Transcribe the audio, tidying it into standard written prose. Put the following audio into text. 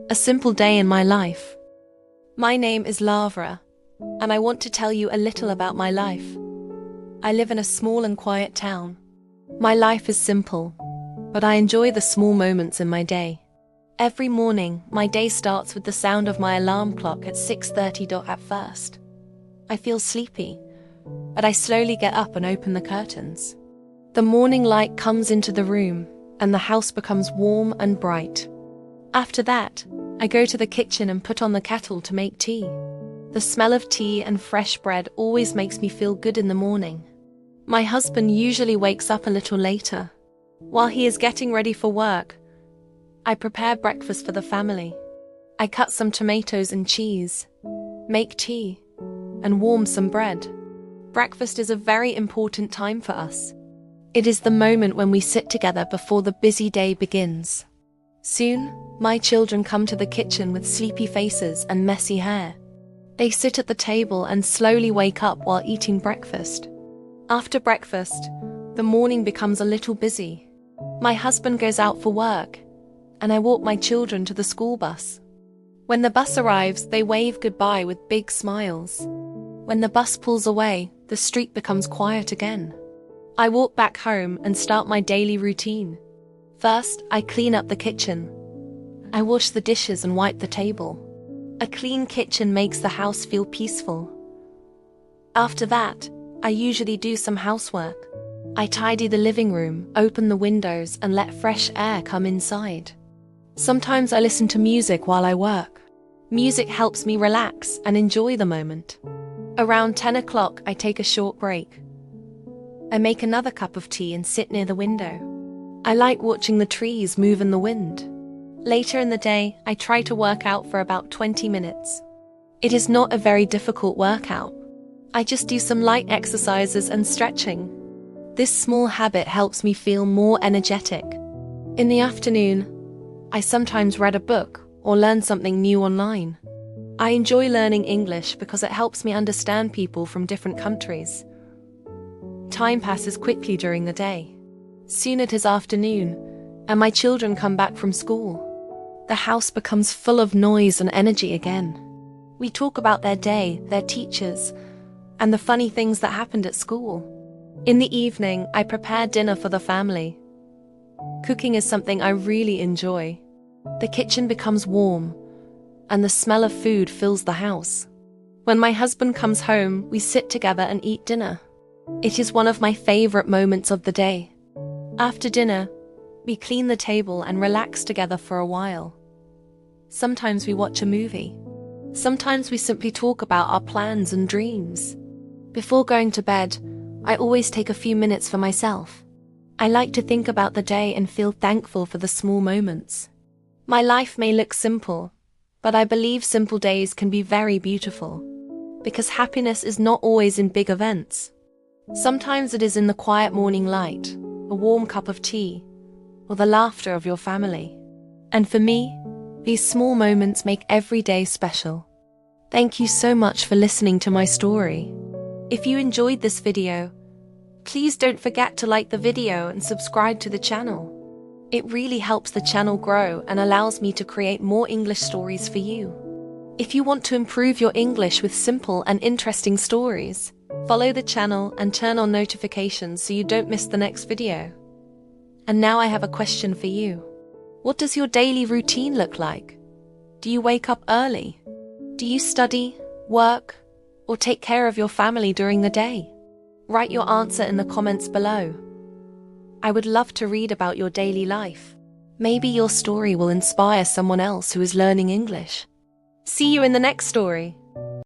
A simple day in my life. My name is Lavra, and I want to tell you a little about my life. I live in a small and quiet town. My life is simple, but I enjoy the small moments in my day. Every morning, my day starts with the sound of my alarm clock at 6:30. At first, I feel sleepy, but I slowly get up and open the curtains. The morning light comes into the room, and the house becomes warm and bright. After that, I go to the kitchen and put on the kettle to make tea. The smell of tea and fresh bread always makes me feel good in the morning. My husband usually wakes up a little later. While he is getting ready for work, I prepare breakfast for the family. I cut some tomatoes and cheese, make tea, and warm some bread. Breakfast is a very important time for us. It is the moment when we sit together before the busy day begins. Soon, my children come to the kitchen with sleepy faces and messy hair. They sit at the table and slowly wake up while eating breakfast. After breakfast, the morning becomes a little busy. My husband goes out for work, and I walk my children to the school bus. When the bus arrives, they wave goodbye with big smiles. When the bus pulls away, the street becomes quiet again. I walk back home and start my daily routine. First, I clean up the kitchen. I wash the dishes and wipe the table. A clean kitchen makes the house feel peaceful. After that, I usually do some housework. I tidy the living room, open the windows, and let fresh air come inside. Sometimes I listen to music while I work. Music helps me relax and enjoy the moment. Around 10 o'clock, I take a short break. I make another cup of tea and sit near the window. I like watching the trees move in the wind. Later in the day, I try to work out for about 20 minutes. It is not a very difficult workout. I just do some light exercises and stretching. This small habit helps me feel more energetic. In the afternoon, I sometimes read a book or learn something new online. I enjoy learning English because it helps me understand people from different countries. Time passes quickly during the day. Soon it is afternoon, and my children come back from school. The house becomes full of noise and energy again. We talk about their day, their teachers, and the funny things that happened at school. In the evening, I prepare dinner for the family. Cooking is something I really enjoy. The kitchen becomes warm, and the smell of food fills the house. When my husband comes home, we sit together and eat dinner. It is one of my favorite moments of the day. After dinner, we clean the table and relax together for a while. Sometimes we watch a movie. Sometimes we simply talk about our plans and dreams. Before going to bed, I always take a few minutes for myself. I like to think about the day and feel thankful for the small moments. My life may look simple, but I believe simple days can be very beautiful. Because happiness is not always in big events. Sometimes it is in the quiet morning light, a warm cup of tea, or the laughter of your family. And for me, these small moments make every day special. Thank you so much for listening to my story. If you enjoyed this video, please don't forget to like the video and subscribe to the channel. It really helps the channel grow and allows me to create more English stories for you. If you want to improve your English with simple and interesting stories, follow the channel and turn on notifications so you don't miss the next video. And now I have a question for you. What does your daily routine look like? Do you wake up early? Do you study, work, or take care of your family during the day? Write your answer in the comments below. I would love to read about your daily life. Maybe your story will inspire someone else who is learning English. See you in the next story.